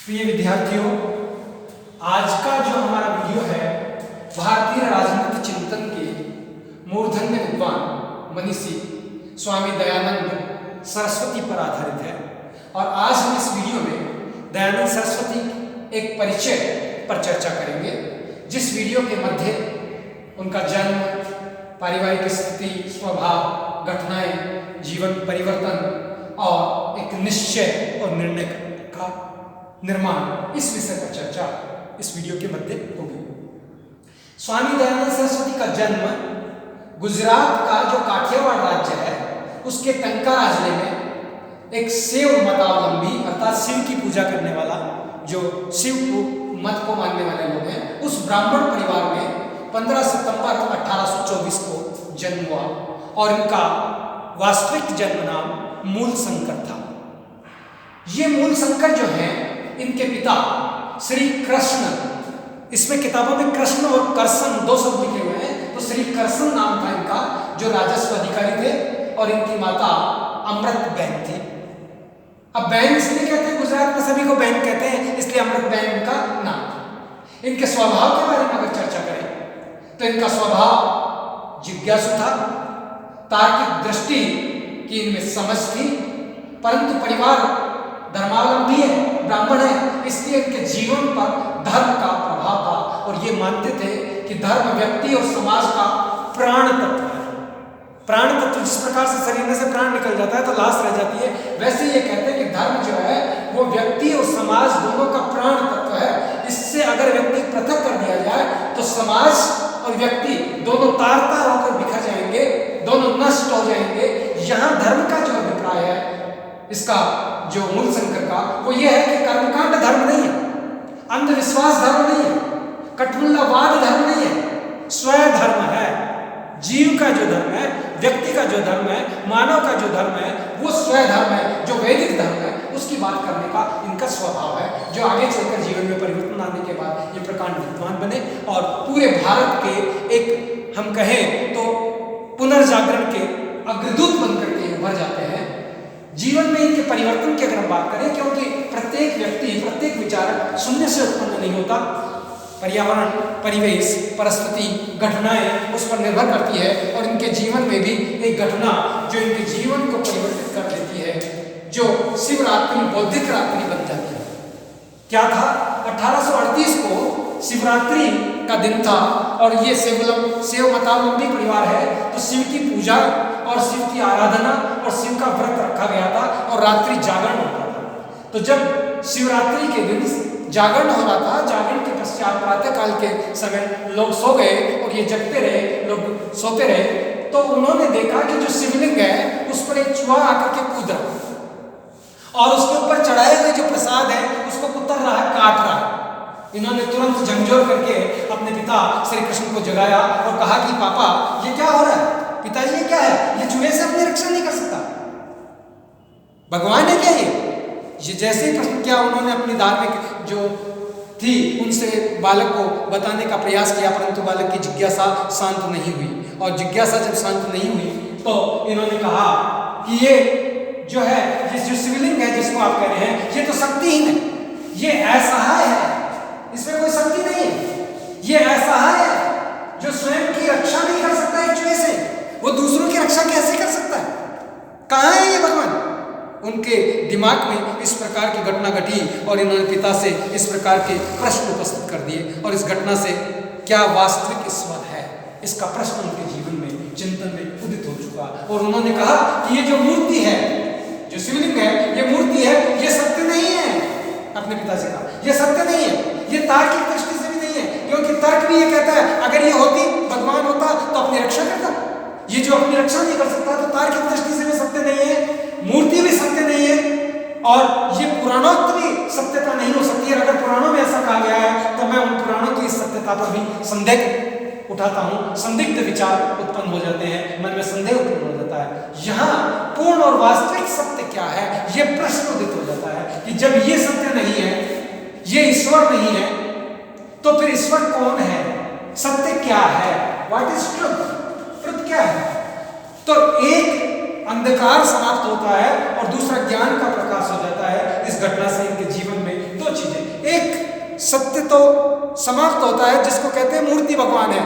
प्रिय विद्यार्थियों, आज का जो हमारा वीडियो है भारतीय राजनीति चिंतन के मूर्धन्य विद्वान मनीषी स्वामी दयानंद सरस्वती पर आधारित है। और आज हम इस वीडियो में दयानंद सरस्वती एक परिचय पर चर्चा करेंगे, जिस वीडियो के मध्य उनका जन्म, पारिवारिक स्थिति, स्वभाव, घटनाएं, जीवन परिवर्तन और एक निश्चय और निर्णय का निर्माण, इस विषय पर चर्चा इस वीडियो के मध्य होगी। स्वामी दयानंद सरस्वती का जन्म गुजरात का जो काठियावाड़ राज्य है उसके टंकारा जिले में एक शिव मतावलंबी अर्थात शिव की पूजा करने वाला, जो शिव को मत को मानने वाले लोग हैं, उस ब्राह्मण परिवार में 15 सितंबर 1824 को जन्म हुआ। और इनका वास्तविक जन्म नाम मूलशंकर था। ये मूलशंकर जो है, इनके पिता श्री कृष्ण, इसमें किताबों में कृष्ण और कर्षण दो शब्द लिखे हुए हैं, तो श्री कृष्ण नाम था इनका, जो राजस्व अधिकारी थे। और इनकी माता अमृत बहन थी। अब बहन इसलिए कहते हैं, गुजरात में सभी को बहन कहते हैं, इसलिए अमृत बहन इनका नाम। इनके स्वभाव के बारे में अगर चर्चा करें तो इनका स्वभाव जिज्ञासु था, तार्किक दृष्टि की इनमें समझ थी, परंतु परिवार धर्मावलंबी है, ब्राह्मण है, इसलिए इनके जीवन पर धर्म का प्रभाव था। और ये मानते थे कि धर्म व्यक्ति और समाज का प्राण तत्व है। प्राण तत्व जिस प्रकार से शरीर में से प्राण निकल जाता है तो लाश रह जाती है, वैसे ये कहते हैं कि धर्म जो है वो व्यक्ति और समाज दोनों का प्राण तत्व है। इससे अगर व्यक्ति पृथक कर दिया जाए तो समाज और व्यक्ति दोनों तार तार होकर बिखर जाएंगे, दोनों नष्ट हो जाएंगे। यहाँ धर्म का जो अभिप्राय है, इसका जो मूलशंकर का, वो ये है कि कर्मकांड धर्म नहीं है, अंधविश्वास धर्म नहीं है, कटुल्लावाद धर्म नहीं है, स्वयं धर्म है। जीव का जो धर्म है, व्यक्ति का जो धर्म है, मानव का जो धर्म है, वो स्वयं धर्म है, जो वैदिक धर्म है, उसकी बात करने का इनका स्वभाव है, जो आगे चलकर जीवन में परिवर्तन आने के बाद ये प्रकांड विद्वान बने और पूरे भारत के एक, हम कहें तो पुनर्जागरण के अग्रदूत बनकर के उभर जाते हैं। जीवन में इनके परिवर्तन की अगर हम बात करें, क्योंकि प्रत्येक व्यक्ति, प्रत्येक विचारक शून्य से उत्पन्न नहीं होता, पर्यावरण, परिवेश, परिस्थिति, घटनाएं उस पर निर्भर करती है। और इनके जीवन में भी एक घटना जो इनके जीवन को परिवर्तित कर देती है, जो शिवरात्रि, बौद्धिक रात्रि बन जाती है। क्या था? 1838 को शिवरात्रि का दिन था और ये शिव मतावलंबी परिवार है, तो शिव की पूजा और शिव की आराधना और शिव का व्रत रखा गया था और रात्रि जागरण होता था। तो जब शिवरात्रि के दिन जागरण हो रहा था, जागरण के पश्चात प्रातः काल के समय लोग सो गए और ये जगते रहे, लोग सोते रहे, तो उन्होंने देखा कि जो शिवलिंग है उस पर एक चूहा आकर के कूद रहा और उसके ऊपर चढ़ाए हुए जो प्रसाद है उसको कुतर रहा है, काट रहा है। इन्होंने तुरंत झंझोर करके अपने पिता श्री कृष्ण को जगाया और कहा कि पापा, ये क्या हो रहा है? पिताजी, ये क्या है? ये चूहे से अपनी रक्षा नहीं कर सकता, भगवान है क्या ये जैसे ही प्रश्न किया, उन्होंने अपनी धार्मिक जो थी उनसे बालक को बताने का प्रयास किया, परंतु बालक की जिज्ञासा शांत नहीं हुई। और जिज्ञासा जब शांत नहीं हुई तो इन्होंने कहा कि ये जो है, ये जो शिवलिंग है जिसको आप कह रहे हैं, ये तो शक्तिहीन है, ये असहाय है, इसमें कोई शक्ति नहीं है, ये असहाय है, जो स्वयं की रक्षा नहीं कर सकता एक चूहे से, वो दूसरों की रक्षा कैसे कर सकता है? कहाँ है ये भगवान? उनके दिमाग में इस प्रकार की घटना घटी और इन्होंने पिता से इस प्रकार के प्रश्न उपस्थित कर दिए। और इस घटना से क्या वास्तविक ईश्वर है, इसका प्रश्न उनके जीवन में, चिंतन में उदित हो चुका। और उन्होंने कहा कि ये जो मूर्ति है, जो शिवलिंग है, ये मूर्ति है, ये सत्य नहीं है। अपने पिता से कहा, ये सत्य नहीं है, ये तार्किक दृष्टि से भी नहीं है, क्योंकि तर्क भी ये कहता है अगर ये होती, भगवान होता तो अपनी रक्षा करता। ये जो अपनी रक्षा नहीं कर सकता तो तार्किक दृष्टि से भी सत्य नहीं है, मूर्ति भी सत्य नहीं है, और ये पुराणोक्त भी सत्यता नहीं हो सकती है। अगर पुराणों में ऐसा कहा गया है तो मैं उन पुराणों की सत्यता पर भी संदेह उठाता हूं, संदिग्ध विचार उत्पन्न हो जाते हैं, मन में संदेह उत्पन्न हो जाता है। यहाँ पूर्ण और वास्तविक सत्य क्या है, ये प्रश्न उदित हो जाता है कि जब ये सत्य नहीं है, ये ईश्वर नहीं है, तो फिर ईश्वर कौन है? सत्य क्या है? What is truth? ट्रुथ क्या है? तो एक अंधकार समाप्त होता है और दूसरा ज्ञान का प्रकाश हो जाता है। इस घटना से इनके जीवन में दो चीजें सत्य तो समाप्त होता है, जिसको कहते हैं मूर्ति भगवान है,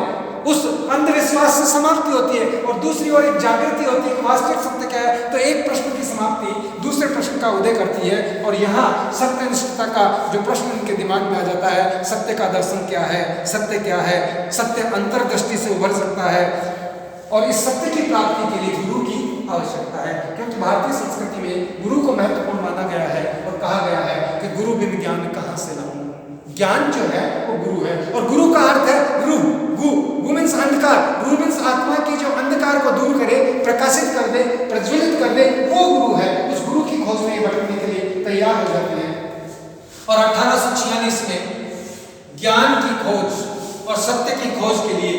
उस अंधविश्वास से समाप्ति होती है, और दूसरी ओर एक जागृति होती है कि वास्तविक सत्य क्या है। तो एक प्रश्न की समाप्ति दूसरे प्रश्न का उदय करती है, और यहाँ सत्यनिष्ठता का जो प्रश्न उनके दिमाग में आ जाता है, सत्य का दर्शन क्या है, सत्य क्या है, सत्य अंतर्दृष्टि से उभर सकता है, और इस सत्य की प्राप्ति के लिए गुरु की आवश्यकता है। क्योंकि भारतीय संस्कृति में गुरु को महत्वपूर्ण माना गया है और कहा गया है कि गुरु बिन ज्ञान कहाँ से लाऊं। ज्ञान जो है वो गुरु है, और गुरु का अर्थ है गुरु, गु मीन्स अंधकार, गुरु मीन्स आत्मा की जो अंधकार को दूर करे, प्रकाशित कर दे, प्रज्वलित कर दे, वो गुरु है। उस गुरु की खोज में भटकने के लिए तैयार हो जाते हैं। और 1846 में ज्ञान की खोज और सत्य की खोज के लिए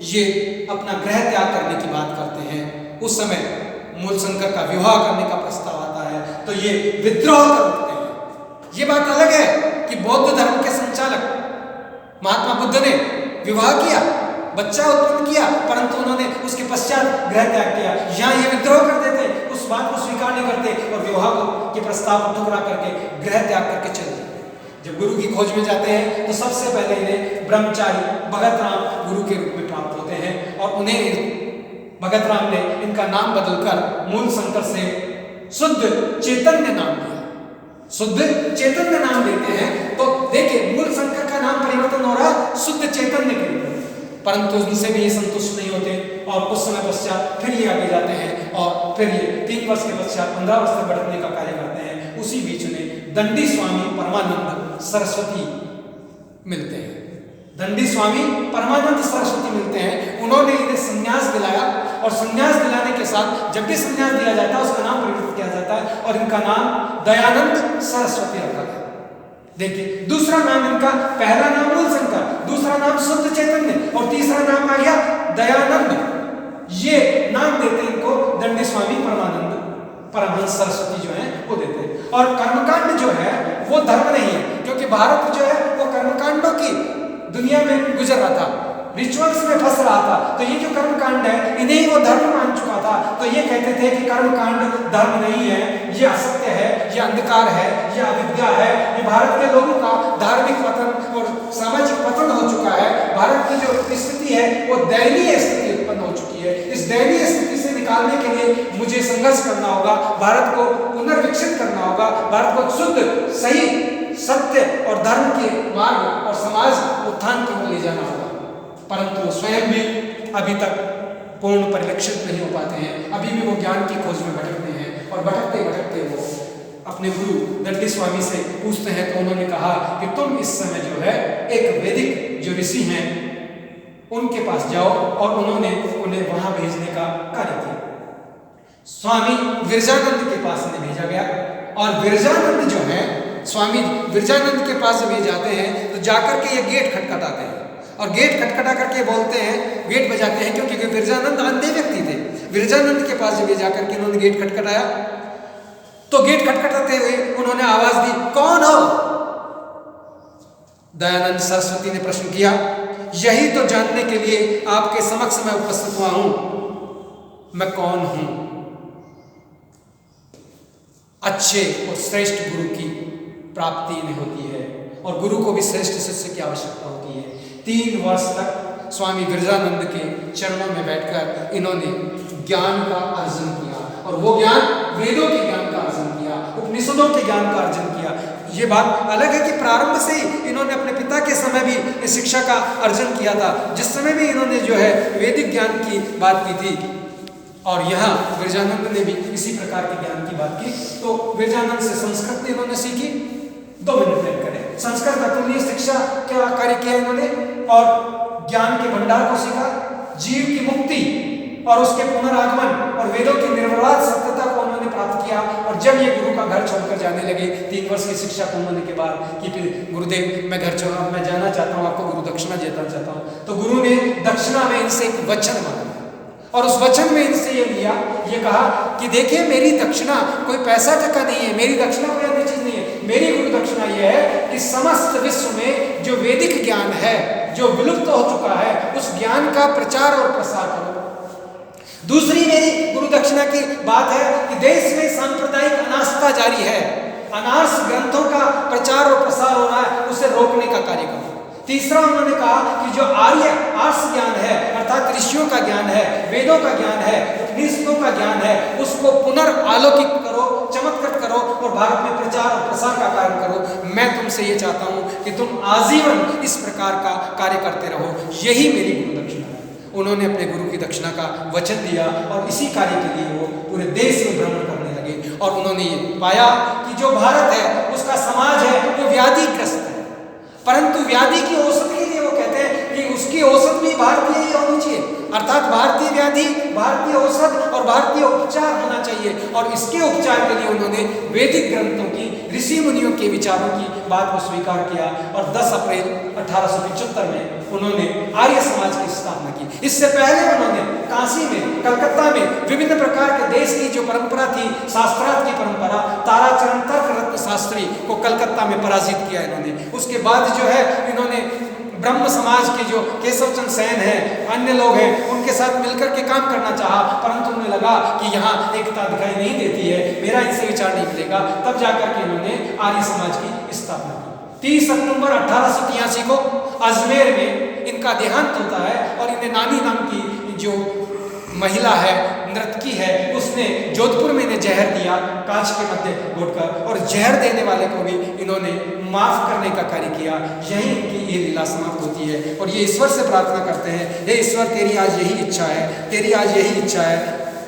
ये अपना गृह त्याग करने की बात करते हैं। उस समय मूलशंकर का विवाह करने का प्रस्ताव आता है, तो ये विद्रोह कर उठते हैं। ये बात अलग है कि बौद्ध धर्म के संचालक महात्मा बुद्ध ने विवाह किया, बच्चा उत्पन्न किया, परंतु उन्होंने उसके पश्चात गृह त्याग किया। यहाँ ये विद्रोह कर देते, उस बात को स्वीकार नहीं करते और विवाह के प्रस्ताव को ठुकरा करके गृह त्याग करके चले जाते। जब गुरु की खोज में जाते हैं तो सबसे पहले इन्हें ब्रह्मचारी भगत राम गुरु के रूप में प्राप्त होते हैं, और उन्हें भगत राम ने इनका नाम बदलकर मूलशंकर से शुद्ध चैतन्य नाम दिया। शुद्ध चैतन्य नाम देते हैं, तो देखिए मूलशंकर का नाम परिवर्तन हो रहा है शुद्ध चैतन्य के लिए, परंतु उनसे भी ये संतुष्ट नहीं होते, और कुछ समय पश्चात फिर ये आगे जाते हैं, और फिर ये 3 वर्ष के पश्चात 15 वर्ष तक बढ़ने का कार्य करते हैं। उसी बीच उन्हें दंडी स्वामी परमानंद सरस्वती मिलते हैं। दंडी स्वामी परमानंद सरस्वती मिलते हैं, उन्होंने इन्हें संन्यास दिलाया, और संन्यास दिलाने के साथ जब भी संन्यास दिया जाता है उसका नाम परिवर्तित किया जाता है, और इनका नाम दयानंद सरस्वती रखा गया। देखिए दूसरा नाम इनका, पहला नाम मूलशंकर, दूसरा नाम शुद्ध चैतन्य, और तीसरा नाम आ गया दयानंद। ये नाम देते इनको दंडी स्वामी परमानंद परमहंस सरस्वती जो है वो देते हैं। और कर्मकांड जो है वो धर्म नहीं है, क्योंकि भारत जो है वो कर्मकांडों की दुनिया में गुजर रहा था, रिचुअल्स में फंस रहा था। तो ये जो कर्मकांड है इन्हें वो धर्म मान चुका था, तो ये कहते थे कि कर्मकांड धर्म नहीं है, ये असत्य है, ये अंधकार है, ये अविद्या है, ये भारत के लोगों का धार्मिक पतन और सामाजिक पतन हो चुका है। भारत की जो स्थिति है वो दयनीय स्थिति उत्पन्न हो चुकी है। इस दयनीय स्थिति से निकालने के लिए मुझे संघर्ष करना होगा, भारत को पुनर्विकसित करना होगा, भारत को शुद्ध सही सत्य और धर्म के मार्ग और समाज उत्थान की ओर ले जाना होगा। परंतु वो स्वयं भी अभी तक पूर्ण परिलक्षित नहीं हो पाते हैं, अभी भी वो ज्ञान की खोज में भटकते हैं, और भटकते भटकते वो अपने गुरु दंडी स्वामी से पूछते हैं। तो उन्होंने कहा कि तुम इस समय जो है एक वैदिक जो ऋषि हैं उनके पास जाओ, और उन्होंने उन्हें वहां भेजने का कार्य किया। स्वामी विरजानंद के पास उन्हें भेजा गया, और विरजानंद जो है स्वामी विरजानंद के पास जब ये जाते हैं तो जाकर के ये गेट खटखटाते हैं, और गेट खटखटा करके बोलते हैं, गेट बजाते हैं, क्योंकि विरजानंद अंधे व्यक्ति थे। विरजानंद के पास जब ये जाकर के इन्होंने गेट खटखटाया तो गेट खटखटाते हुए उन्होंने आवाज दी, कौन हो? दयानंद सरस्वती ने प्रश्न किया, यही तो जानने के लिए आपके समक्ष मैं उपस्थित हुआ हूं, मैं कौन हूं। अच्छे और श्रेष्ठ गुरु की प्राप्ति इन्हें होती है, और गुरु को भी श्रेष्ठ शिष्य की आवश्यकता होती है। 3 वर्ष तक स्वामी विरजानंद के चरणों में बैठकर इन्होंने ज्ञान का अर्जन किया, और वो ज्ञान वेदों के ज्ञान का अर्जन किया, उपनिषदों के ज्ञान का अर्जन किया। ये बात अलग है कि प्रारंभ से ही इन्होंने अपने पिता के समय भी इस शिक्षा का अर्जन किया था, जिस समय भी इन्होंने जो है वैदिक ज्ञान की बात की थी, और यहाँ विरजानंद ने भी इसी प्रकार के ज्ञान की बात की। तो विरजानंद से संस्कृत इन्होंने सीखी। 2 मिनट वेट करें। संस्कृत अतुल्य शिक्षा क्या कार्य किया इन्होंने, और ज्ञान के भंडार को सीखा, जीव की मुक्ति और उसके पुनरागमन और वेदों की निर्विवाद सत्यता को उन्होंने प्राप्त किया। और जब ये गुरु का घर छोड़कर जाने लगे 3 वर्ष की शिक्षा पूर्ण होने के बाद कि फिर गुरुदेव मैं घर छोड़ मैं जाना चाहता हूँ, आपको गुरु दक्षिणा देना चाहता हूँ, तो गुरु ने दक्षिणा में इनसे एक वचन मांगा, और उस वचन में इनसे ये लिया, ये कहा कि देखिए मेरी दक्षिणा कोई पैसा टका नहीं है, मेरी दक्षिणा कोई अन्य चीज नहीं है, मेरी गुरु दक्षिणा ये है कि समस्त विश्व में जो वैदिक ज्ञान है जो विलुप्त हो चुका है उस ज्ञान का प्रचार और प्रसार करो। दूसरी मेरी गुरु दक्षिणा की बात है कि देश में सांप्रदायिक अनास्था जारी है, अनार्स ग्रंथों का प्रचार और प्रसार हो रहा है, उसे रोकने का तीसरा उन्होंने कहा कि जो आर्ष ज्ञान है अर्थात ऋषियों का ज्ञान है, वेदों का ज्ञान है, उपनिषदों का ज्ञान है, उसको पुनर्आलोकित करो, चमत्कृत करो और भारत में प्रचार और प्रसार का कार्य करो। मैं तुमसे ये चाहता हूँ कि तुम आजीवन इस प्रकार का कार्य करते रहो, यही मेरी गुरु दक्षिणा है। उन्होंने अपने गुरु की दक्षिणा का वचन दिया और इसी कार्य के लिए वो पूरे देश में भ्रमण करने लगे और उन्होंने ये पाया कि जो भारत है उसका समाज है वो व्याधिग्रस्त है, परंतु व्याधि की औषधि के लिए वो कहते हैं कि उसकी औषध भी भारतीय ही होनी चाहिए, अर्थात भारतीय व्याधि, भारतीय औषध और भारतीय उपचार होना चाहिए। और इसके उपचार के लिए उन्होंने वैदिक ग्रंथों की, ऋषि मुनियों के विचारों की बात को स्वीकार किया और 10 अप्रैल 1875 में उन्होंने आर्य समाज की स्थापना की। इससे पहले उन्होंने काशी में, कलकत्ता में विभिन्न प्रकार के देश की जो परंपरा थी, शास्त्रार्थ की परंपरा, ताराचरण तर्क रत्न शास्त्री को कलकत्ता में पराजित किया इन्होंने। उसके बाद जो है इन्होंने ब्रह्म समाज के जो केशव चंद्र सेन हैं, अन्य लोग हैं, उनके साथ मिलकर के काम करना चाहा, परंतु उन्हें लगा कि यहाँ एकता दिखाई नहीं देती है, मेरा इनसे विचार नहीं मिलेगा, तब जाकर के इन्होंने आर्य समाज की स्थापना की। 30 अक्टूबर 1883 को अजमेर में इनका देहांत होता है और इन्हें नानी नाम की जो महिला है, नर्तकी है, उसने जोधपुर में इन्हें जहर दिया कांच के मध्य घोटकर, और जहर देने वाले को भी इन्होंने माफ करने का कार्य किया। यही इनकी ये लीला समाप्त होती है और ये ईश्वर से प्रार्थना करते हैं, हे ईश्वर तेरी आज यही इच्छा है, तेरी आज यही इच्छा है,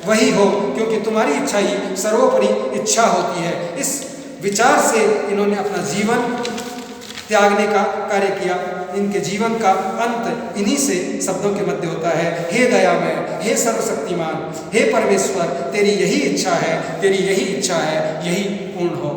वही हो, क्योंकि तुम्हारी इच्छा ही सर्वोपरि इच्छा होती है। इस विचार से इन्होंने अपना जीवन त्यागने का कार्य किया। इनके जीवन का अंत इन्हीं से शब्दों के मध्य होता है, हे दयामय, हे सर्वशक्तिमान, हे परमेश्वर, तेरी यही इच्छा है, तेरी यही इच्छा है, यही पूर्ण हो।